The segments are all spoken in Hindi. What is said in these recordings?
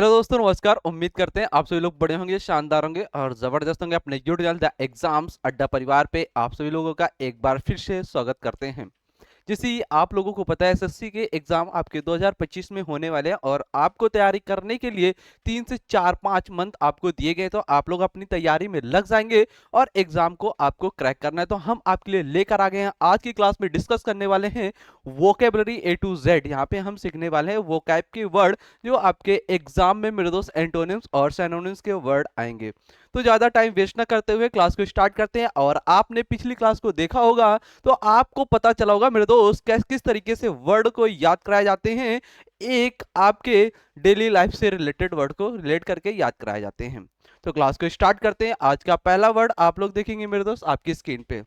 हेलो दोस्तों, नमस्कार। उम्मीद करते हैं आप सभी लोग बड़े होंगे, शानदार होंगे और जबरदस्त होंगे। अपने यूट्यूब चैनल द एग्जाम्स अड्डा परिवार पे आप सभी लोगों का एक बार फिर से स्वागत करते हैं। जैसे ही आप लोगों को पता है, एसएससी के एग्जाम आपके 2025 में होने वाले हैं और आपको तैयारी करने के लिए 3 से 4 5 मंथ आपको दिए गए, तो आप लोग अपनी तैयारी में लग जाएंगे और एग्जाम को आपको क्रैक करना है। तो हम आपके लिए लेकर आ गए हैं, आज की क्लास में डिस्कस करने वाले हैं वोकेबलरी ए टू जेड। यहाँ पे हम सीखने वाले हैं वोकैब के वर्ड जो आपके एग्जाम में मेरे दोस्त एंटोनिम्स और सिनोनिम्स के वर्ड आएंगे। तो ज्यादा टाइम वेस्ट ना करते हुए क्लास को स्टार्ट करते हैं। और आपने पिछली क्लास को देखा होगा तो आपको पता चला होगा मेरे दोस्त किस तरीके से वर्ड को याद कराए जाते हैं, एक आपके डेली लाइफ से रिलेटेड वर्ड को रिलेट करके याद कराए जाते हैं। तो क्लास को स्टार्ट करते हैं। आज का पहला वर्ड आप लोग देखेंगे मेरे दोस्त आपकी स्क्रीन पे।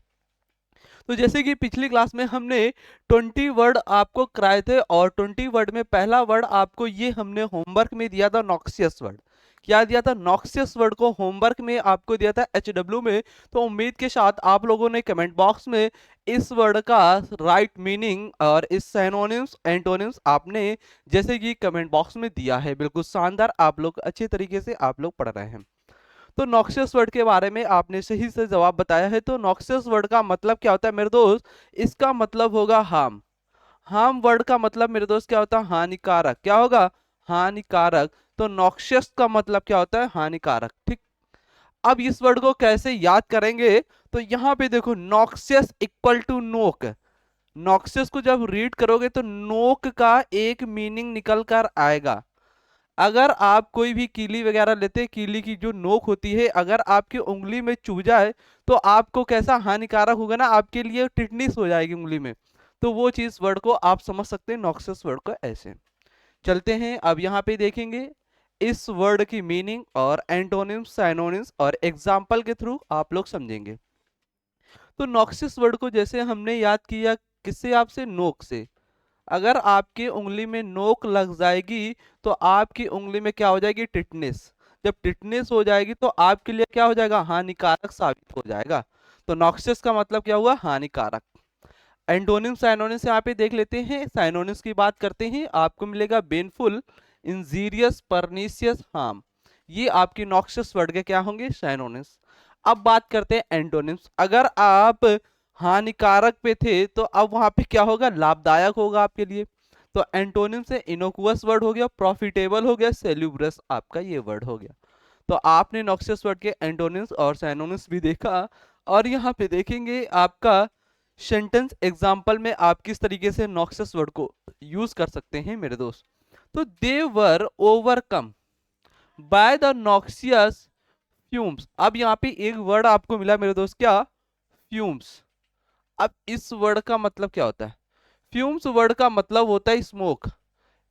तो जैसे कि पिछली क्लास में हमने 20 वर्ड आपको कराए थे और 20 वर्ड में पहला वर्ड आपको ये हमने होमवर्क में दिया था, नॉक्सियस वर्ड। क्या दिया था? नॉक्सियस वर्ड को होमवर्क में आपको दिया था HW में। तो उम्मीद के साथ आप लोगों ने कमेंट बॉक्स में इस वर्ड का राइट मीनिंग और इस सिनोनिम्स एंटोनिम्स आपने जैसे कि कमेंट बॉक्स में दिया है। बिल्कुल शानदार, आप लोग अच्छे तरीके से आप लोग पढ़ रहे हैं। तो नॉक्सियस वर्ड के बारे में आपने सही से जवाब बताया है। तो नॉक्सियस वर्ड का मतलब क्या होता है मेरे दोस्त? इसका मतलब होगा हार्म। हार्म वर्ड का मतलब मेरे दोस्त क्या होता है? हानिकारक। क्या होगा? हानिकारक। तो नॉक्सियस का मतलब क्या होता है? हानिकारक। ठीक। अब इस वर्ड को कैसे याद करेंगे? तो यहाँ पे देखो, नॉक्सियस इक्वल टू नोक। नॉक्सियस को जब रीड करोगे तो नोक का एक मीनिंग निकल कर आएगा। अगर आप कोई भी कीली वगैरह लेते हैं, कीली की जो नोक होती है अगर आपकी उंगली में चुभ जाए तो आपको कैसा हानिकारक होगा ना, आपके लिए टिटनिस हो जाएगी उंगली में। तो वो चीज वर्ड को आप समझ सकते हैं, नॉक्सियस वर्ड को ऐसे। चलते हैं अब यहाँ पे देखेंगे इस वर्ड की मीनिंग और एंटोनिम्स साइनोनिम्स और एग्जाम्पल के थ्रू आप लोग समझेंगे। तो नॉक्सियस वर्ड को जैसे हमने याद किया, किससे? आपसे, नोक से। अगर आपकी उंगली में नोक लग जाएगी तो आपकी उंगली में क्या हो जाएगी? टिटनेस। जब टिटनेस हो जाएगी तो आपके लिए क्या हो जाएगा? हानिकारक साबित हो जाएगा। तो नॉक्सियस का मतलब क्या हुआ? हानिकारक। एंटोनिम साइनोनिम्स यहाँ पे देख लेते हैं। साइनोनिम्स की बात करते हैं, आपको मिलेगा बेनफुल, इंजीरियस, परनीसियस, हार्म। ये आपकी नॉक्सियस वर्ड के क्या होंगे? साइनोनिम्स। अब बात करते हैं एंटोनिम्स। अगर आप हानिकारक पे थे तो अब वहां पे क्या होगा? लाभदायक होगा आपके लिए। तो एंटोनिम से इनोकुअस वर्ड हो गया, प्रॉफिटेबल हो गया, सेल्यूब्रस आपका ये वर्ड हो गया। तो आपने नॉक्सियस वर्ड के एंटोनिम्स और सिनोनिम्स भी देखा। और यहाँ पे देखेंगे आपका सेंटेंस एग्जाम्पल में आप किस तरीके से नॉक्सियस वर्ड को यूज कर सकते हैं मेरे दोस्त। तो they were overcome by the noxious fumes. अब यहाँ पे एक वर्ड आपको मिला मेरे दोस्त, क्या? फ्यूम्स। अब इस वर्ड का मतलब क्या होता है? फ्यूम्स वर्ड का मतलब होता है स्मोक।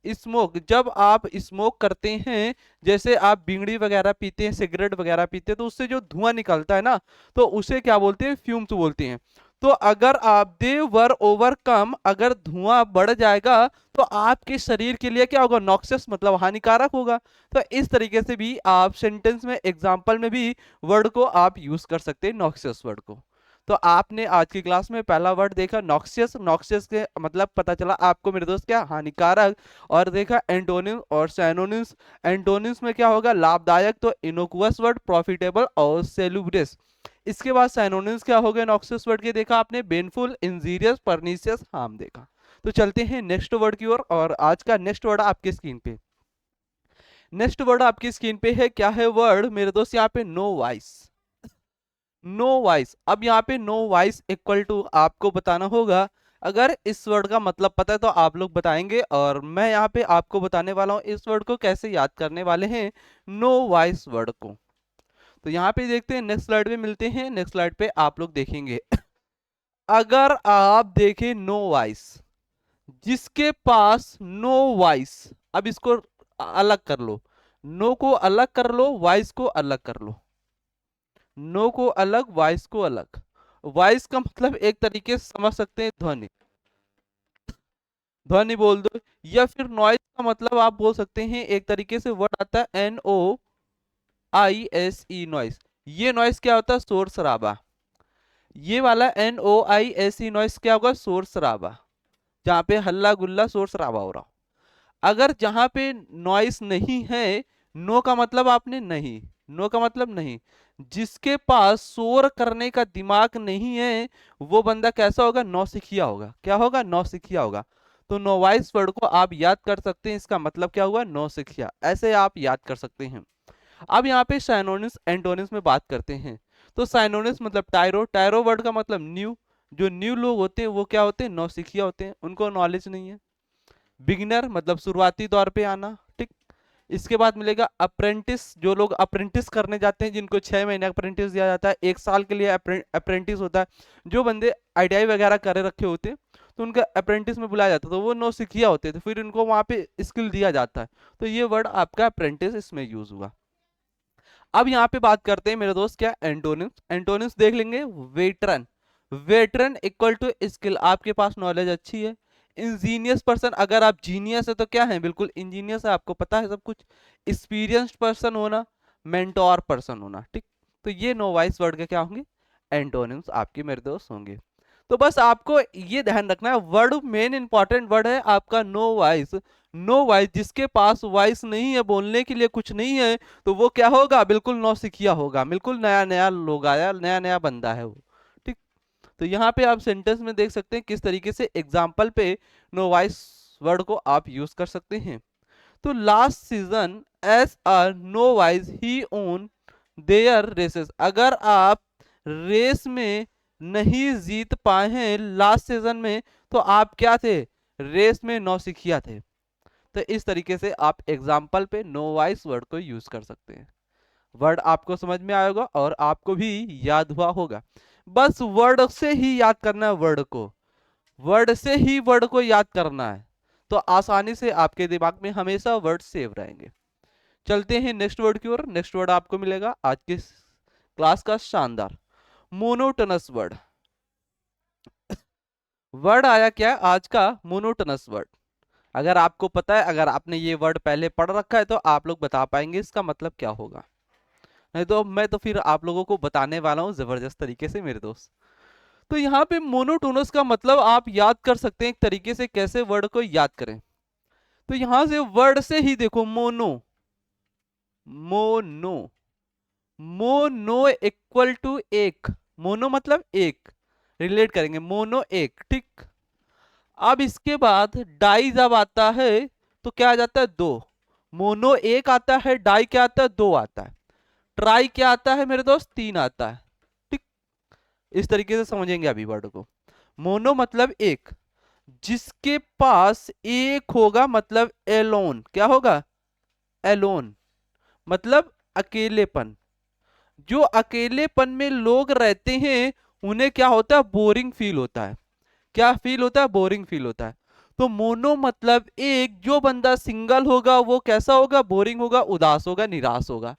स्मोक, जब आप स्मोक करते हैं, जैसे आप बीड़ी वगैरह पीते हैं, सिगरेट वगैरह पीते हैं, तो उससे जो धुआं निकलता है ना, तो उसे क्या बोलते हैं? फ्यूम्स बोलते हैं। तो अगर आप दे वर ओवरकम, अगर धुआं बढ़ जाएगा तो आपके शरीर के लिए क्या होगा? नॉक्सियस, मतलब हानिकारक होगा। तो इस तरीके से भी आप सेंटेंस में, एग्जाम्पल में भी वर्ड को आप यूज कर सकते हैं, नॉक्सियस वर्ड को। तो आपने आज की क्लास में पहला वर्ड देखा नॉक्सियस। नॉक्सियस के मतलब पता चला आपको मेरे दोस्त, क्या? हानिकारक। और देखा एंटोनिम और सिनोनिम्स। एंटोनिम्स में क्या होगा? लाभदायक। तो इनोकुअस वर्ड, प्रॉफिटेबल और सेलुब्रस। इसके बाद सिनोनिम्स क्या हो गए नॉक्सियस वर्ड के? देखा आपने, बेनफुल, इंजीरियस, परनीसियस, हार्म देखा। तो चलते हैं नेक्स्ट वर्ड की ओर। और आज का नेक्स्ट वर्ड आपकी स्क्रीन पे, नेक्स्ट वर्ड आपकी स्क्रीन पे है। क्या है वर्ड मेरे दोस्त? यहाँ पे नो वॉइस। No voice. अब यहाँ पे नो वॉइस इक्वल टू आपको बताना होगा। अगर इस वर्ड का मतलब पता है तो आप लोग बताएंगे, और मैं यहाँ पे आपको बताने वाला हूँ इस वर्ड को कैसे याद करने वाले हैं, नो वॉइस वर्ड को। तो यहाँ पे देखते हैं, नेक्स्ट स्लाइड पे मिलते हैं। नेक्स्ट स्लाइड पे आप लोग देखेंगे अगर आप देखें नो वॉइस, जिसके पास नो वॉइस, अब इसको अलग कर लो, नो को अलग कर लो, वॉइस को अलग कर लो। नो को अलग, वॉइस को अलग। वॉइस का मतलब एक तरीके से समझ सकते हैं ध्वनि, ध्वनि बोल दो। या फिर नॉइस का मतलब आप बोल सकते हैं, एक तरीके से वर्ड आता है NOISE, नॉइस। ये नॉइस क्या होता है? शोर शराबा। ये वाला NOISE नॉइस क्या होगा? शोर शराबा, जहां पे हल्ला गुल्ला शोर शराबा हो रहा हो। अगर जहां पे नॉइस नहीं है नो का मतलब आपने नहीं, नो का मतलब नहीं। जिसके पास शोर करने का दिमाग नहीं है वो बंदा कैसा होगा, नौसिखिया होगा। क्या होगा, नौसिखिया होगा। तो नोवाइस वर्ड को आप याद कर सकते हैं, इसका मतलब क्या हुआ, नौसिखिया, ऐसे आप याद कर सकते हैं। अब यहाँ पे साइनोनिम्स एंटोनिम्स में बात करते हैं। तो साइनोनिम्स मतलब टायरो, टायरो वर्ड का मतलब न्यू। जो न्यू लोग होते हैं वो क्या होते हैं, नौसिखिया होते हैं, उनको नॉलेज नहीं है। बिगिनर मतलब शुरुआती तौर पे आना, ठीक। इसके बाद मिलेगा अप्रेंटिस, जो लोग अप्रेंटिस करने जाते हैं, जिनको 6 महीने अप्रेंटिस दिया जाता है, 1 साल के लिए अप्रेंटिस होता है। जो बंदे आईटीआई वगैरह करे रखे होते हैं तो उनका अप्रेंटिस में बुलाया जाता है, तो वो नौसिखिया होते थे, फिर उनको वहां पे स्किल दिया जाता है। तो ये वर्ड आपका अप्रेंटिस इसमें यूज हुआ। अब यहाँ पे बात करते हैं मेरे दोस्त क्या, एंटोनिम्स। एंटोनिम्स देख लेंगे। Veteran, veteran equal to skill, आपके पास नॉलेज अच्छी है। इंजीनियस पर्सन, अगर आप जीनियस है तो क्या है, बिल्कुल इंजीनियस है, आपको पता है सब कुछ। एक्सपीरियंस्ड पर्सन होना, मेंटोर पर्सन होना, ठीक। तो ये नो वाइस वर्ड के क्या होंगे, एंटोनिम्स आपके मेरे दोस्त होंगे। तो बस आपको ये ध्यान रखना है, वर्ड मेन इंपॉर्टेंट वर्ड है आपका नो वॉइस। नो वॉइस, जिसके पास वॉइस नहीं है, बोलने के लिए कुछ नहीं है, तो वो क्या होगा, बिल्कुल नौसिखिया होगा, बिल्कुल नया नया लोग आया, नया नया बंदा है वो, ठीक। तो यहाँ पे आप सेंटेंस में देख सकते हैं किस तरीके से एग्जाम्पल पे नो वॉइस वर्ड को आप यूज कर सकते हैं। तो last season as a novice he won their races, अगर आप रेस में नहीं जीत पाए हैं लास्ट सीजन में, तो आप क्या थे, रेस में नौसिखिया थे। तो इस तरीके से आप एग्जाम्पल पे नो वॉइस वर्ड को यूज कर सकते हैं। वर्ड आपको समझ में आएगा और आपको भी याद हुआ होगा। बस वर्ड से ही याद करना है, वर्ड को, वर्ड से ही वर्ड को याद करना है, तो आसानी से आपके दिमाग में हमेशा वर्ड सेव रहेंगे। चलते हैं नेक्स्ट वर्ड की ओर। नेक्स्ट वर्ड आपको मिलेगा आज की क्लास का शानदार मोनोटोनस वर्ड। वर्ड आया क्या आज का, मोनोटोनस वर्ड। अगर आपको पता है, अगर आपने ये वर्ड पहले पढ़ रखा है तो आप लोग बता पाएंगे इसका मतलब क्या होगा। नहीं तो मैं तो फिर आप लोगों को बताने वाला हूँ जबरदस्त तरीके से मेरे दोस्त। तो यहाँ पे मोनोटोनस का मतलब आप याद कर सकते हैं एक तरीके से, कैसे वर्ड को याद करें। तो यहां से वर्ड से ही देखो, mono, mono, mono equal to एक, मोनो मतलब एक, रिलेट करेंगे, मोनो एक, ठीक। अब इसके बाद डाई जब आता है तो क्या आ जाता है, दो। मोनो एक आता है, डाई क्या आता है, दो आता है। ट्राई क्या आता है मेरे दोस्त, तीन आता है, ठीक। इस तरीके से समझेंगे अभी वर्ड को। मोनो मतलब एक, जिसके पास एक होगा मतलब एलोन, क्या होगा, एलोन मतलब अकेलेपन। जो अकेलेपन में लोग रहते हैं उन्हें क्या होता है, बोरिंग फील होता है। क्या फील होता है, बोरिंग फील होता है। तो मोनो मतलब एक, जो बंदा सिंगल होगा वो कैसा होगा, बोरिंग होगा, उदास होगा, निराश होगा।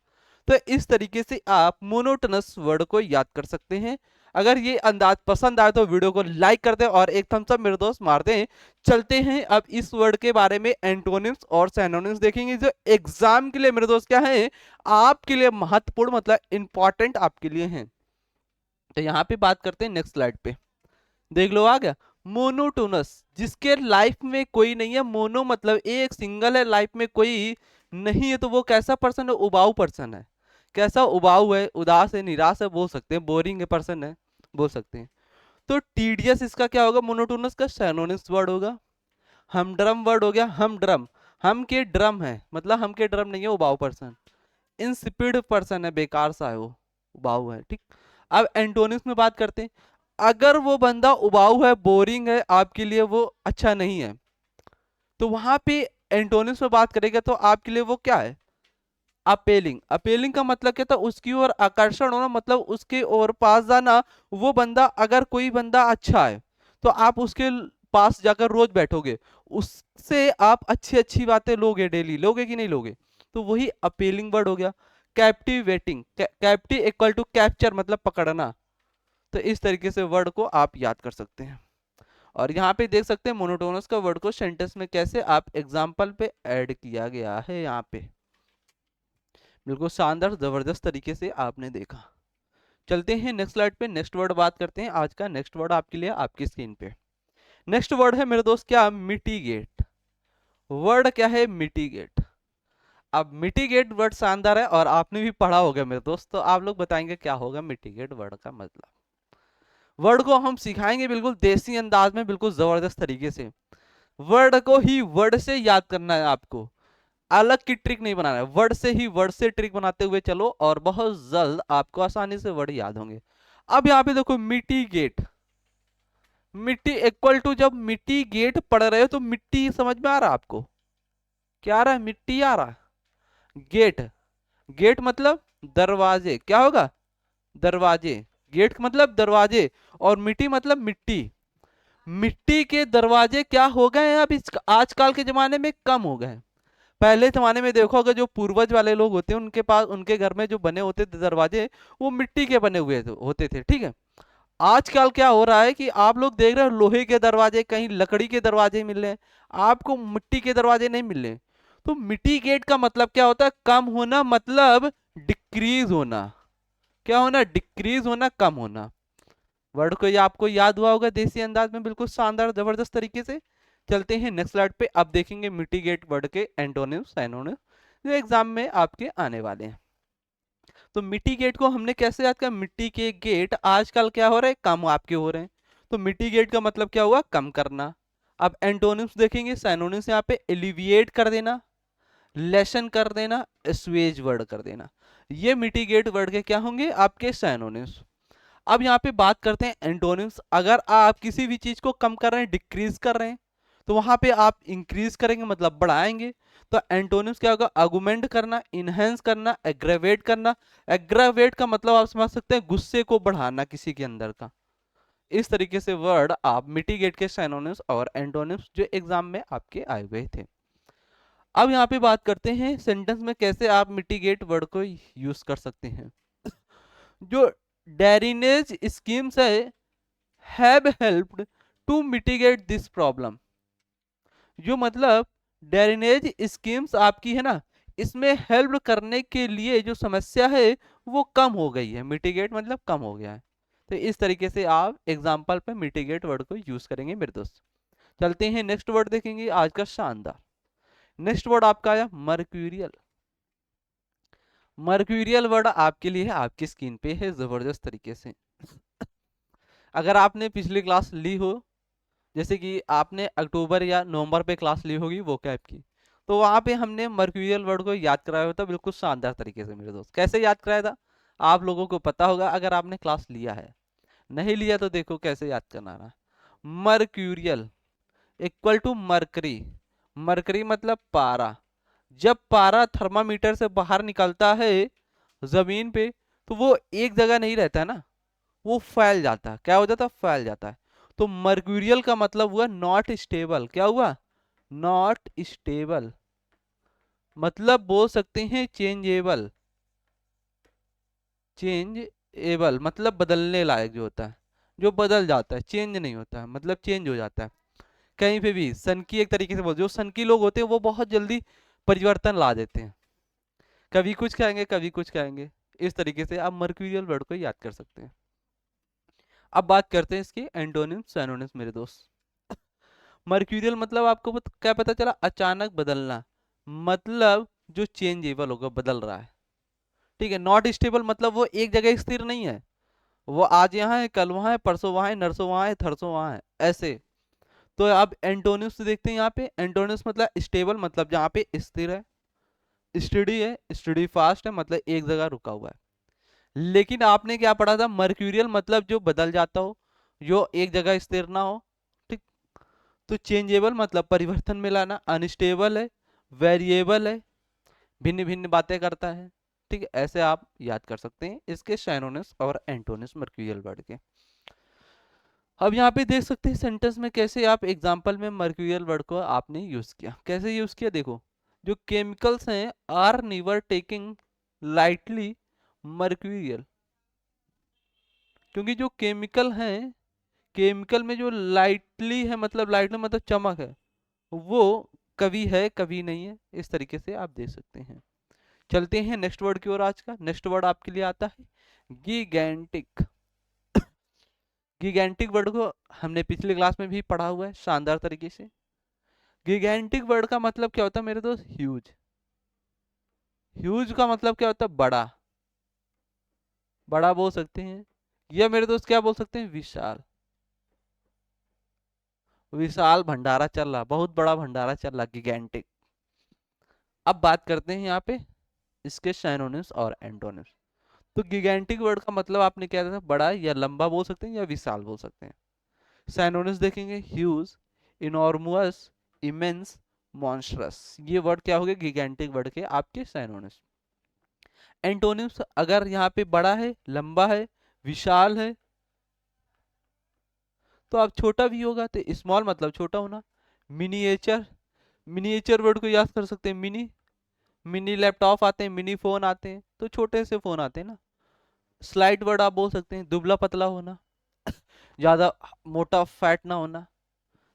तो इस तरीके से आप मोनोटोनस वर्ड को याद कर सकते हैं। अगर ये अंदाज पसंद आए तो वीडियो को लाइक कर दें और एक थम्स अप मेरे दोस्त मार दें। चलते हैं अब इस वर्ड के बारे में, एंटोनिम्स और सिनोनिम्स देखेंगे, जो एग्जाम के लिए मेरे दोस्त क्या है, आपके लिए महत्वपूर्ण मतलब इंपॉर्टेंट आपके लिए हैं। तो यहाँ पे बात करते हैं नेक्स्ट स्लाइड पे, देख लो आ गया। मोनोटोनस, जिसके लाइफ में कोई नहीं है, मोनो मतलब एक, सिंगल है, लाइफ में कोई नहीं है, तो वो कैसा पर्सन है, उबाऊ पर्सन है। कैसा, उबाऊ है, उदास है, निराश है बोल सकते हैं, बोरिंग है पर्सन है बोल सकते हैं। तो टीडियस इसका क्या होगा, मोनोटोनस का सिनोनिम्स वर्ड होगा। हमड्रम वर्ड हो गया, हम ड्रम, हम के ड्रम है मतलब हम के ड्रम नहीं है, उबाऊ पर्सन। इंसिपिड पर्सन है, बेकार सा है वो, उबाऊ है, ठीक। अब एंटोनिम्स में बात करते हैं। अगर वो बंदा उबाऊ है, बोरिंग है, आपके लिए वो अच्छा नहीं है, तो वहां पे एंटोनिम्स में बात करेगा तो आपके लिए वो क्या है, अपेलिंग। अपेलिंग का मतलब क्या था, उसकी ओर आकर्षण होना, मतलब उसके ओर पास जाना। वो बंदा, अगर कोई बंदा अच्छा है तो आप उसके पास जाकर रोज बैठोगे, उससे आप अच्छी अच्छी बातें लोगे, डेली लोगे कि नहीं लोगे, तो वही अपेलिंग वर्ड हो गया। कैप्टिवेटिंग, कैप्टी इक्वल टू कैप्चर मतलब पकड़ना। तो इस तरीके से वर्ड को आप याद कर सकते हैं। और यहाँ पे देख सकते हैं मोनोटोनस का वर्ड को सेंटेंस में कैसे आप एग्जाम्पल पे ऐड किया गया है, यहाँ पे बिल्कुल शानदार जबरदस्त तरीके से आपने देखा। चलते हैं नेक्स्ट स्लाइड पे, नेक्स्ट वर्ड बात करते हैं। आज का नेक्स्ट वर्ड आपके लिए आपकी स्क्रीन पे, नेक्स्ट वर्ड है मेरे दोस्त क्या, मिटिगेट। वर्ड क्या है, मिटिगेट। अब मिटिगेट वर्ड शानदार है और आपने भी पढ़ा होगा मेरे दोस्त, तो आप लोग बताएंगे क्या होगा मिटिगेट वर्ड का मतलब। वर्ड को हम सिखाएंगे बिल्कुल देसी अंदाज में, बिल्कुल जबरदस्त तरीके से। वर्ड को ही वर्ड से याद करना है आपको, अलग की ट्रिक नहीं बनाना है, वर्ड से ही वर्ड से ट्रिक बनाते हुए चलो और बहुत जल्द आपको आसानी से वर्ड याद होंगे। अब यहाँ पे देखो मिटिगेट, मिट्टी इक्वल टू, जब मिटिगेट पढ़ रहे हो तो मिट्टी समझ में आ रहा है आपको, क्या आ रहा है, मिट्टी आ रहा है। गेट, गेट मतलब दरवाजे, क्या होगा, दरवाजे। गेट मतलब दरवाजे और मिट्टी मतलब मिट्टी। मिट्टी के दरवाजे क्या हो गए हैं अब इस आजकल के जमाने में, कम हो गए हैं। पहले जमाने में देखो अगर जो पूर्वज वाले लोग होते हैं उनके पास, उनके घर में जो बने होते थे दरवाजे, वो मिट्टी के बने हुए होते थे, ठीक है। आजकल क्या हो रहा है कि आप लोग देख रहे हो लोहे के दरवाजे, कहीं लकड़ी के दरवाजे मिल रहे हैं, आपको मिट्टी के दरवाजे नहीं मिल रहे। तो मिटिगेट का मतलब क्या होता है, कम होना, मतलब डिक्रीज होना। क्या होना, डिक्रीज होना, कम होना। वर्ड को ये आपको याद हुआ होगा देसी अंदाज में, बिल्कुल शानदार जबरदस्त तरीके से। चलते हैं नेक्स्ट स्लाइड पे, अब देखेंगे मिटिगेट वर्ड के एंटोनिम्स साइनोनिम्स जो एग्जाम में आपके आने वाले हैं। तो मिटिगेट को हमने कैसे याद किया, मिट्टी के गेट आजकल क्या हो रहे हैं, कम आपके हो रहे हैं। तो मिटिगेट का मतलब क्या हुआ, कम करना। अब एंटोनिम्स देखेंगे, साइनोनिम्स यहाँ पे एलिविएट कर देना, लेसन कर देना, एस्वेज वर्ड कर देना। ये मिटिगेट वर्ड के क्या होंगे, आपके साइनोनिम्स। अब यहाँ पे बात करते हैं एंटोनिम्स। अगर आप किसी भी चीज को कम कर रहे हैं, डिक्रीज कर रहे हैं, तो वहां पे आप इंक्रीज करेंगे मतलब बढ़ाएंगे। तो एंटोनिम्स क्या होगा, आर्गुमेंट करना, इनहेंस करना, एग्रेवेट करना। एग्रेवेट का मतलब आप समझ सकते हैं गुस्से को बढ़ाना किसी के अंदर का। इस तरीके से वर्ड आप मिटिगेट के सिनोनिम्स और एंटोनिम्स जो एग्जाम में आपके आए हुए थे। अब यहाँ पे बात करते हैं सेंटेंस में कैसे आप मिटिगेट वर्ड को यूज कर सकते हैं। जो ड्रेनेज स्कीम्स है, have helped to mitigate this problem. जो मतलब ड्रेनेज स्कीम्स आपकी है ना, इसमें हेल्प करने के लिए जो समस्या है वो कम हो गई है, मिटिगेट मतलब कम हो गया है। तो इस तरीके से आप एग्जाम्पल पे मिटिगेट वर्ड को यूज करेंगे मेरे दोस्त। चलते हैं नेक्स्ट वर्ड देखेंगे आज का शानदार। नेक्स्ट वर्ड आपका आया मर्क्यूरियल। मर्क्यूरियल वर्ड आपके लिए है, आपकी स्क्रीन पे है जबरदस्त तरीके से। अगर आपने पिछली क्लास ली हो, जैसे कि आपने अक्टूबर या नवंबर पे क्लास ली होगी वो कैप की, तो वहां पे हमने मर्क्यूरियल वर्ड को याद कराया होता बिल्कुल शानदार तरीके से मेरे दोस्त। कैसे याद कराया था आप लोगों को पता होगा अगर आपने क्लास लिया है, नहीं लिया तो देखो कैसे याद करना रहा। Mercurial equal to mercury. Mercury मतलब पारा। जब पारा थर्मामीटर से बाहर निकलता है जमीन पे, तो वो एक जगह नहीं रहता है ना, वो फैल जाता है। क्या हो जाता है, फैल जाता है। तो मर्क्यूरियल का मतलब हुआ नॉट स्टेबल। क्या हुआ, नॉट स्टेबल, मतलब बोल सकते हैं चेंजेबल। चेंजेबल मतलब बदलने लायक जो होता है, जो बदल जाता है, चेंज नहीं होता है, मतलब चेंज हो जाता है कहीं पे भी। सनकी एक तरीके से बोल, जो सनकी लोग होते हैं वो बहुत जल्दी परिवर्तन ला देते हैं, कभी कुछ कहेंगे कभी कुछ कहेंगे। इस तरीके से आप मर्क्यूरियल वर्ड को याद कर सकते हैं। अब बात करते हैं इसके एंटोनिम्स सिनोनिम्स मेरे दोस्त। मर्क्यूरियल मतलब आपको क्या पता चला, अचानक बदलना, मतलब जो चेंजेबल होगा, बदल रहा है, ठीक है। नॉट स्टेबल मतलब वो एक जगह स्थिर नहीं है, वो आज यहाँ है, कल वहाँ है, परसों वहाँ है, नरसों वहाँ है, थरसों वहाँ है, ऐसे। तो आप एंटोनिम्स देखते हैं यहाँ पे, एंटोनिम्स मतलब स्टेबल मतलब जहाँ पे स्थिर है, स्टडी है, स्टडी फास्ट है मतलब एक जगह रुका हुआ है। लेकिन आपने क्या पढ़ा था, मर्क्यूरियल मतलब जो बदल जाता हो, जो एक जगह स्थिर ना हो, ठीक। तो चेंजेबल मतलब परिवर्तन में लाना, अनस्टेबल है, वेरिएबल है, भिन्न भिन्न बातें करता है, ठीक है। ऐसे आप याद कर सकते हैं इसके सिनोनिम्स और एंटोनिम्स मर्क्यूरियल वर्ड के। अब यहाँ पे देख सकते हैं सेंटेंस में कैसे आप एग्जाम्पल में मर्क्यूरियल वर्ड को आपने यूज किया। कैसे यूज किया देखो, जो केमिकल्स हैं are never taking lightly mercurial. क्योंकि जो केमिकल हैं, केमिकल में जो लाइटली है मतलब लाइटली मतलब चमक है, वो कभी है कभी नहीं है। इस तरीके से आप देख सकते हैं। चलते हैं नेक्स्ट वर्ड की ओर। आज का नेक्स्ट वर्ड आपके लिए आता है गिगैंटिक। गिगैंटिक वर्ड को हमने पिछले क्लास में भी पढ़ा हुआ है शानदार तरीके से। गिगैंटिक वर्ड का मतलब क्या होता है मेरे दोस्त, ह्यूज। ह्यूज का मतलब क्या होता है? बड़ा, बड़ा बोल सकते हैं, या मेरे दोस्त क्या बोल सकते हैं? विशाल। विशाल भंडारा चल रहा, बहुत बड़ा भंडारा चल रहा, गिगेंटिक। अब बात करते हैं यहाँ पे इसके सिनोनिम्स और एंटोनिम्स। तो गिगेंटिक वर्ड का मतलब आपने क्या था? बड़ा या लंबा बोल सकते हैं या विशाल बोल सकते हैं। सिनोनिम्स देखेंगे, ह्यूज, इनॉर्मस, इमेंस, मॉन्स्ट्रस। ये वर्ड क्या हो गए? गिगेंटिक वर्ड के आपके सिनोनिम्स। एंटोनिम्स, अगर यहाँ पे बड़ा है, लंबा है, विशाल है, तो आप छोटा भी होगा तो स्मॉल मतलब छोटा होना। मिनिएचर, मिनिएचर वर्ड को याद कर सकते हैं, मिनी, मिनी लैपटॉप आते हैं, मिनी फोन आते हैं, तो छोटे से फोन आते हैं ना। स्लाइट वर्ड आप बोल सकते हैं, दुबला पतला होना, ज्यादा मोटा फैट ना होना।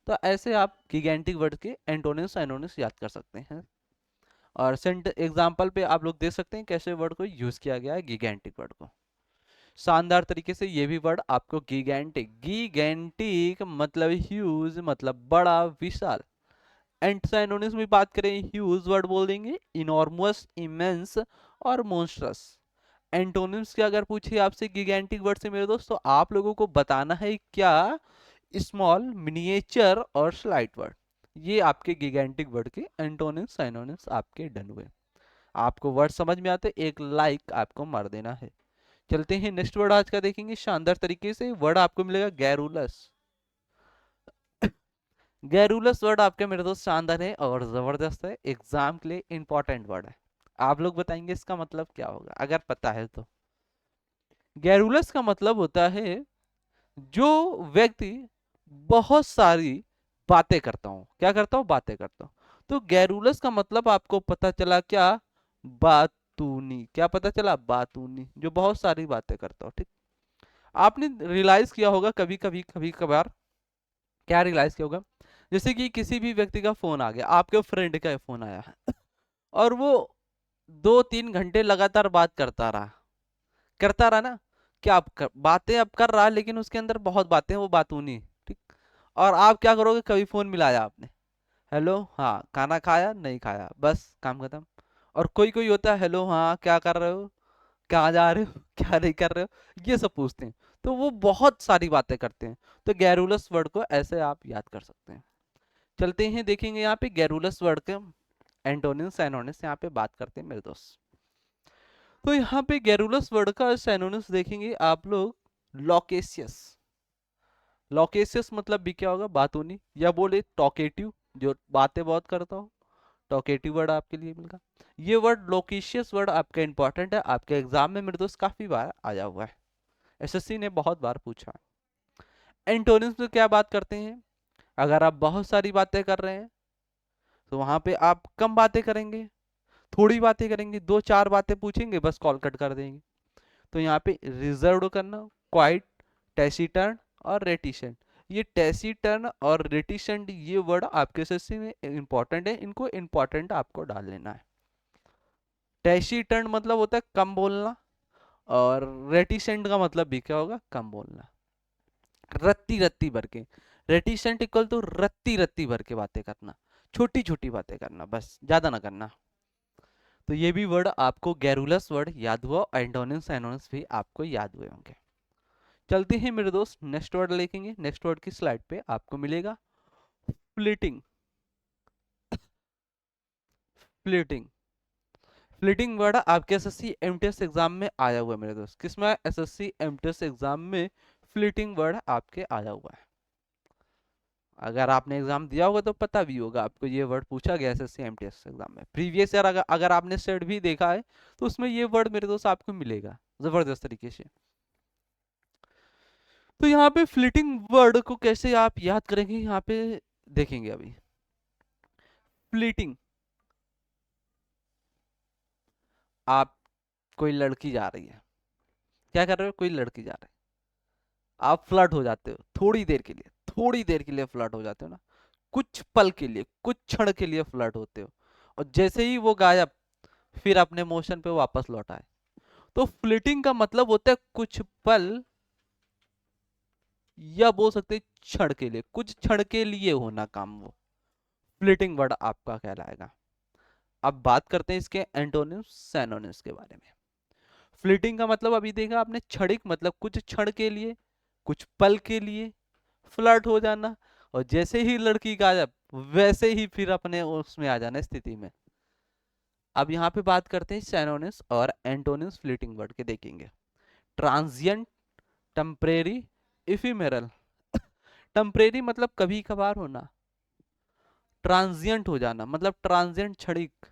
तो ऐसे आप गिगेंटिक वर्ड के एंटोनिम्स साइनोनिम्स याद कर सकते हैं। और सेंट एग्जांपल पे आप लोग देख सकते हैं कैसे वर्ड को यूज किया गया है, गिगेंटिक वर्ड को। शानदार तरीके से ये भी वर्ड आपको गिगेंटिक, गिगेंटिक मतलब ह्यूज मतलब बड़ा, विशाल। एंटोनिम्स में बात करें, ह्यूज वर्ड बोल देंगे, इनॉर्मस, इमेंस और मोन्स्ट्रस। एंटोनिम्स के अगर पूछिए आपसे गिगेंटिक वर्ड से मेरे दोस्त, तो आप लोगों को बताना है क्या? स्मॉल, मिनिएचर और स्लाइट वर्ड। ये आपके गिगेंटिक वर्ड के एंटोनिम्स साइनोनिम्स आपके डन हुए। आपको वर्ड समझ में आते, एक लाइक आपको मार देना है। चलते हैं नेक्स्ट वर्ड आज का देखेंगे शानदार तरीके से। वर्ड आपको मिलेगा गैरुलस। गैरुलस वर्ड आपके मेरे दोस्त शानदार है और जबरदस्त है, एग्जाम के लिए इंपॉर्टेंट वर्ड है। आप लोग बताएंगे इसका मतलब क्या होगा अगर पता है तो। गैरुलस का मतलब होता है जो व्यक्ति बहुत सारी बातें करता हूँ। क्या करता हूँ? बातें करता हूँ। तो गैरुलस का मतलब आपको पता चला क्या? बातूनी। क्या पता चला? बातूनी, जो बहुत सारी बातें करता हूँ, ठीक। आपने रियलाइज किया होगा कभी कभी, कभी कभार, क्या रियलाइज किया होगा, जैसे कि किसी भी व्यक्ति का फोन आ गया, आपके फ्रेंड का फोन आया और वो 2-3 घंटे लगातार बात करता रहा ना। क्या बातें अब कर रहा है, लेकिन उसके अंदर बहुत बातें, वो बातूनी, ठीक। और आप क्या करोगे? कभी फोन मिलाया आपने, हेलो हाँ, खाना खाया नहीं खाया, बस काम खत्म। और कोई कोई होता है, हेलो हाँ, क्या कर रहे हो, कहाँ जा रहे हो, क्या नहीं कर रहे हो, ये सब पूछते हैं। तो वो बहुत सारी बातें करते हैं। तो गैरुलस वर्ड को ऐसे आप याद कर सकते हैं। चलते हैं देखेंगे यहाँ पे गैरुलस वर्ड के एंटोनिम्स साइनोनिम्स यहाँ पे बात करते हैं मेरे दोस्त। तो यहाँ पे गैरुलस वर्ड का साइनोनिम्स देखेंगे आप लोग, लॉकेशियस। लॉकेशियस मतलब भी क्या होगा? बातूनी, या बोले टॉकेटिव, जो बातें बहुत करता हो, टॉकेटिव वर्ड आपके लिए मिलेगा। ये वर्ड लोकेशियस वर्ड आपका इंपॉर्टेंट है, आपके एग्जाम में मेरे दोस्त काफी बार आया हुआ है, एसएससी ने बहुत बार पूछा है। एंटोनिम्स में क्या बात करते हैं? अगर आप बहुत सारी बातें कर रहे हैं तो वहां पे आप कम बातें करेंगे, थोड़ी बातें करेंगे, 2-4 बातें पूछेंगे, बस कॉल कट कर देंगे। तो यहाँ पे रिजर्व करना, क्वाइट, टैसीटर्न और रेटिसेंट। ये टैसीटर्न और रेटिसेंट ये वर्ड आपके एसएससी में इंपॉर्टेंट है, इनको इंपॉर्टेंट आपको डाल लेना है। टैसीटर्न मतलब होता है कम बोलना, और रेटिसेंट का मतलब भी क्या होगा? कम बोलना, रत्ती रत्ती भर के। रेटिसेंट इक्वल टू रत्ती रत्ती भर के बातें करना, छोटी छोटी बातें करना, बस ज्यादा ना करना। तो ये भी वर्ड आपको गैरुलस वर्ड याद हुआ, एंटोनिम्स एनोनिम्स भी आपको याद हुए होंगे। चलते हैं मेरे दोस्त नेक्स्ट वर्ड लिखेंगे। नेक्स्ट वर्ड की स्लाइड पे आपको मिलेगा फ्लीटिंग। फ्लीटिंग, फ्लीटिंग वर्ड आपके एसएससी एमटीएस एग्जाम में आया हुआ है मेरे दोस्त। किसमें? एसएससी एमटीएस एग्जाम में फ्लीटिंग वर्ड आपके आया हुआ है। अगर आपने एग्जाम दिया होगा तो पता भी होगा आपको, ये वर्ड पूछा गया एसएससी एमटीएस एग्जाम में प्रीवियस ईयर। अगर आपने सेट भी देखा है तो उसमें ये वर्ड मेरे दोस्त आपको मिलेगा जबरदस्त तरीके से। तो यहाँ पे फ्लीटिंग वर्ड को कैसे आप याद करेंगे, यहाँ पे देखेंगे अभी। फ्लीटिंग, आप, कोई लड़की जा रही है, क्या कर रहे हो? कोई लड़की जा रही है, आप फ्लर्ट हो जाते हो थोड़ी देर के लिए, थोड़ी देर के लिए फ्लर्ट हो जाते हो ना, कुछ पल के लिए, कुछ क्षण के लिए फ्लर्ट होते हो, और जैसे ही वो गायब, फिर अपने मोशन पे वापस लौट आए। तो फ्लिटिंग का मतलब होता है कुछ पल, या बोल सकते हैं क्षण के लिए, कुछ क्षण के लिए होना काम, वो फ्लिटिंग वर्ड आपका कहलाएगा। अब बात करते हैं इसके एंटोनिम्स सिनोनिम्स के बारे में। फ्लीटिंग का मतलब अभी देखा आपने, क्षणिक मतलब कुछ क्षण के लिए, कुछ पल के लिए फ्लर्ट हो जाना, और जैसे ही लड़की का वैसे ही फिर अपने उसमें आ जाना स्थिति में। अब यहाँ पे बात करते हैं सिनोनिम्स और एंटोनिम्स फ्लीटिंग वर्ड के, देखेंगे। Transient, temporary, इफिमेरल। टेम्परेरी मतलब कभी कभार होना, ट्रांजिएंट हो जाना मतलब ट्रांजिएंट क्षणिक,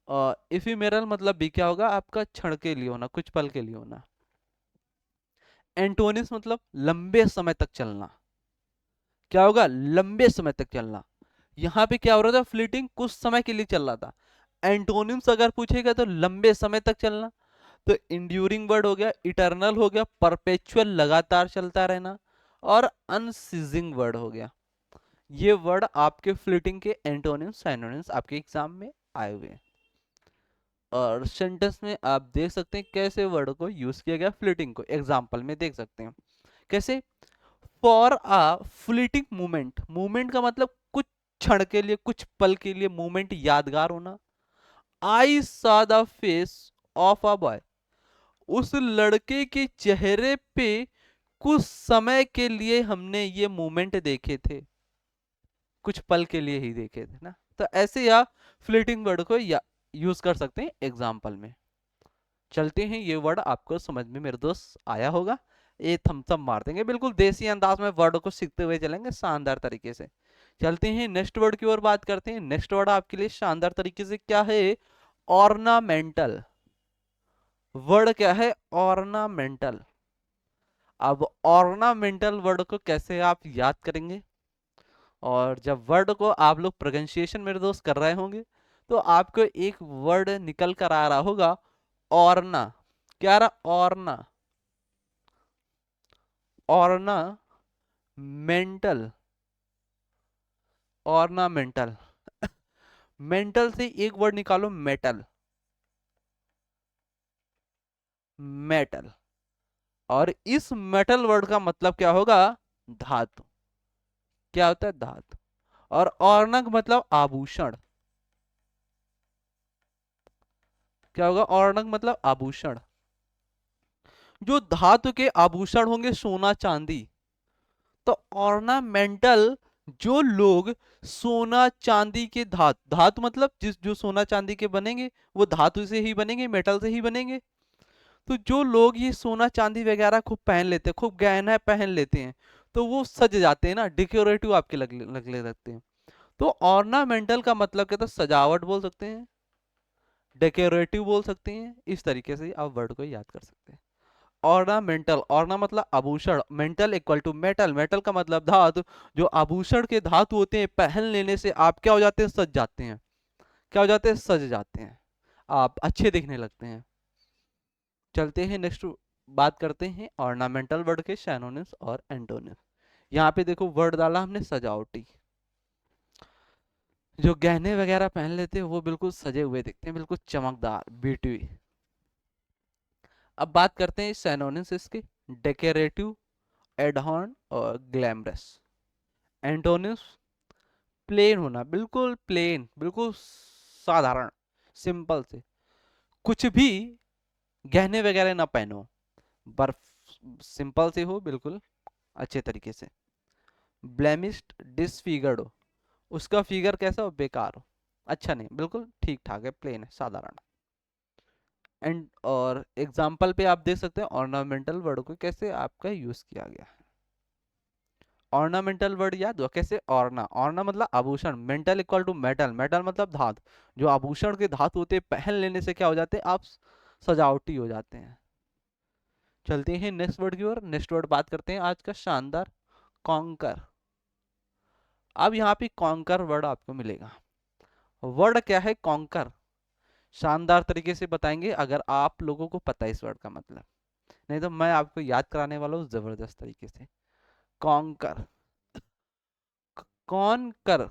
और इफिमेरल मतलब भी क्या होगा आपका, क्षण के लिए होना, कुछ पल के लिए होना। एंटोनिम्स मतलब लंबे समय तक चलना, क्या होगा, लंबे समय तक चलना। यहाँ पे क्या हो रहा था, फ्लीटिंग कुछ समय के लिए चल रहा था। एंटोनिम्स अगर पूछेगा तो लंबे समय तक चलना, तो इंड्यूरिंग वर्ड हो गया, इटर्नल हो गया, परपेचुअल लगातार चलता रहना, और अनसीजिंग वर्ड हो गया। ये वर्ड आपके फ्लीटिंग के एंटोनिम्स सिनोनिम्स आपके एग्जाम में आए हुए हैं। और सेंटेंस में आप देख सकते हैं कैसे वर्ड को यूज किया गया फ्लीटिंग को, एग्जाम्पल में देख सकते हैं कैसे। For a fleeting moment, moment का मतलब कुछ क्षण के लिए, कुछ पल के लिए, मोमेंट यादगार होना। I saw the face of a boy, उस लड़के के चेहरे पे कुछ समय के लिए हमने ये मोमेंट देखे थे, कुछ पल के लिए ही देखे थे ना। तो ऐसे आप फ्लीटिंग वर्ड को यूज कर सकते हैं एग्जाम्पल में। चलते हैं, ये वर्ड आपको समझ में मेरे दोस्त आया होगा। ये थम्स अप मार देंगे, बिल्कुल देसी अंदाज में वर्ड को सीखते हुए चलेंगे शानदार तरीके से। चलते हैं नेक्स्ट वर्ड की ओर बात करते हैं। नेक्स्ट वर्ड आपके लिए शानदार तरीके से क्या है, ऑर्नामेंटल। वर्ड क्या है, ऑर्नामेंटल। अब ऑर्नामेंटल वर्ड को कैसे आप याद करेंगे, और जब वर्ड को आप लोग प्रोनाउंसिएशन मेरे दोस्त कर रहे होंगे तो आपको एक वर्ड निकल कर आ रहा होगा, ऑर्ना। क्या रहा, ऑर्ना, ऑर्ना मेंटल, ऑर्नामेंटल। मेंटल से एक वर्ड निकालो, मेटल, मेटल। और इस मेटल वर्ड का मतलब क्या होगा, धातु। क्या होता है, धातु। और और्णक मतलब आभूषण, क्या होगा, और्णक मतलब आभूषण। जो धातु के आभूषण होंगे, सोना चांदी, तो ऑर्नामेंटल जो लोग सोना चांदी के धातु, धातु मतलब जिस जो सोना चांदी के बनेंगे वो धातु से ही बनेंगे, मेटल से ही बनेंगे। तो जो लोग ये सोना चांदी वगैरह खूब पहन लेते हैं, खूब गहना पहन लेते हैं, तो वो सज जाते हैं ना, डेकोरेटिव आपके लगने लगते हैं। तो ऑर्नामेंटल का मतलब क्या था, सजावट बोल सकते हैं, डेकोरेटिव बोल सकते हैं, इस तरीके से आप वर्ड को याद कर सकते हैं। ऑर्नामेंटल, ऑर्ना मतलब आभूषण, mental equal to metal, metal का मतलब धातु। जो आभूषण के धातु होते हैं, पहन लेने से आप क्या हो जाते हैं, सज जाते हैं। क्या हो जाते हैं, सज जाते हैं, आप अच्छे दिखने लगते हैं। चलते हैं नेक्स्ट, बात करते हैं ऑर्नामेंटल वर्ड के सिनोनिम्स और एंटोनिम्स। यहाँ पे देखो वर्ड डाला हमने, सजावटी। जो गहने वगैरह पहन लेते हैं वो बिल्कुल सजे हुए दिखते हैं, बिल्कुल चमकदार, ब्यूटी। अब बात करते हैं सिनोनिम्स इसके, डेकोरेटिव, एडहॉर्न और ग्लैमरस। एंटोनिम्स, प्लेन होना, बिल्कुल प्लेन, बिल्कुल साधारण, सिंपल से, कुछ भी गहने वगैरह ना पहनो, बर्फ, सिंपल से हो, बिल्कुल अच्छे तरीके से। ब्लेमिश्ड, डिसफिगर्ड हो, उसका फिगर कैसा हो, बेकार हो, अच्छा नहीं, बिल्कुल ठीक ठाक है, प्लेन है, साधारण। एंड और एग्जाम्पल पे आप देख सकते हैं ऑर्नामेंटल वर्ड को कैसे आपका यूज किया गया है। ऑर्नामेंटल वर्ड याद हुआ कैसे, ऑर्ना, ऑर्ना मतलब आभूषण, mental equal to metal, metal मतलब धातु। जो आभूषण के धातु होते हैं, पहन लेने से क्या हो जाते हैं आप, सजावटी हो जाते हैं। चलते हैं नेक्स्ट वर्ड की ओर। नेक्स्ट वर्ड बात करते हैं आज का शानदार, कॉन्कर। अब यहाँ पे कॉन्कर वर्ड आपको मिलेगा। वर्ड क्या है, कॉन्कर, शानदार तरीके से बताएंगे अगर आप लोगों को पता है इस वर्ड का मतलब, नहीं तो मैं आपको याद कराने वाला हूँ जबरदस्त तरीके से। कॉन्कर, कॉन्कर,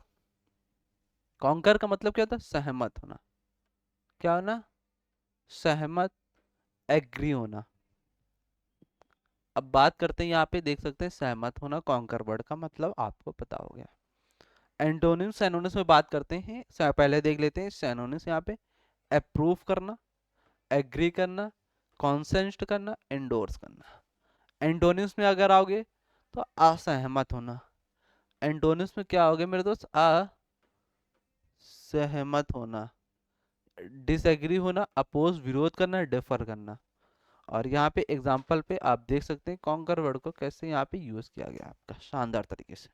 कॉन्कर का मतलब क्या होता है, सहमत होना। क्या होना, सहमत, एग्री होना। अब बात करते हैं, यहाँ पे देख सकते हैं सहमत होना, कॉन्कर वर्ड का मतलब आपको पता हो गया। एंटोनिम सैनोनिम्स में बात करते हैं, पहले देख लेते हैं सैनोनिम्स यहाँ पे। अप्रूव करना, एग्री करना, कॉन्सेंट करना, एंडोर्स करना। एंटोनिम्स में अगर आओगे तो असहमत होना। एंटोनिम्स में क्या हो गया मेरे दोस्त, असहमत होना, डिसएग्री होना, अपोज विरोध करना, डिफर करना। और यहाँ पे एग्जाम्पल पे आप देख सकते हैं कॉन्कर वर्ड को कैसे यहाँ पे यूज किया गया आपका शानदार तरीके से।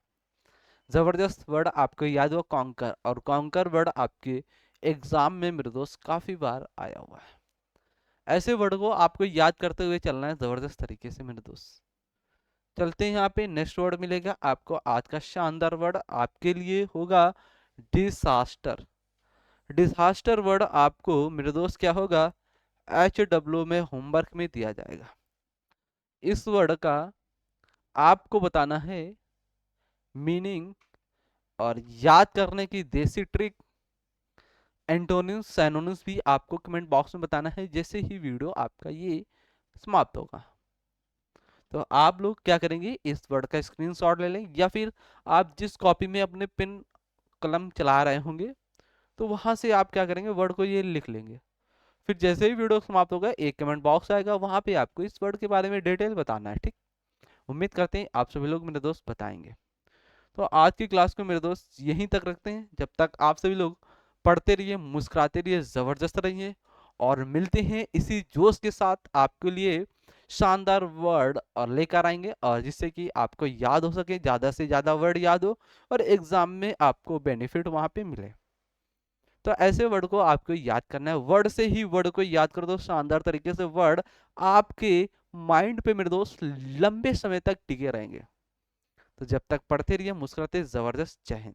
जबरदस्त वर्ड आपको याद हुआ कॉन्कर, और कॉन्कर वर्ड आपके एग्जाम में मेरे दोस्त काफी बार आया हुआ है। ऐसे वर्ड को आपको याद करते हुए चलना है जबरदस्त तरीके से मेरे दोस्त। चलते हैं यहाँ पे, नेक्स्ट वर्ड मिलेगा आपको आज का शानदार वर्ड आपके लिए होगा डिसास्टर। डिसास्टर वर्ड आपको मेरे दोस्त क्या होगा, HW में होमवर्क में दिया जाएगा। इस वर्ड का आपको बताना है मीनिंग और याद करने की देसी ट्रिक। एंटोनिम्स सैनोनिम्स भी आपको कमेंट बॉक्स में बताना है जैसे ही वीडियो आपका ये समाप्त होगा। तो आप लोग क्या करेंगे, इस वर्ड का स्क्रीनशॉट ले लें, या फिर आप जिस कॉपी में अपने पेन कलम चला रहे होंगे तो वहां से आप क्या करेंगे, वर्ड को ये लिख लेंगे। फिर जैसे ही वीडियो समाप्त होगा एक कमेंट बॉक्स आएगा, वहां पे आपको इस वर्ड के बारे में डिटेल बताना है, ठीक। उम्मीद करते हैं आप सभी लोग मेरे दोस्त बताएंगे। तो आज की क्लास को मेरे दोस्त यहीं तक रखते हैं। जब तक आप सभी लोग पढ़ते रहिए, मुस्कुराते रहिए, ज़बरदस्त रहिए, और मिलते हैं इसी जोश के साथ आपके लिए शानदार वर्ड और लेकर आएंगे, और जिससे कि आपको याद हो सके, ज़्यादा से ज़्यादा वर्ड याद हो और एग्जाम में आपको बेनिफिट वहाँ पे मिले। तो ऐसे वर्ड को आपको याद करना है, वर्ड से ही वर्ड को याद कर दो शानदार तरीके से। वर्ड आपके माइंड पे मेरे दोस्त लंबे समय तक टिके रहेंगे। तो जब तक पढ़ते रहिए, मुस्कुराते, जबरदस्त। जय हिंद।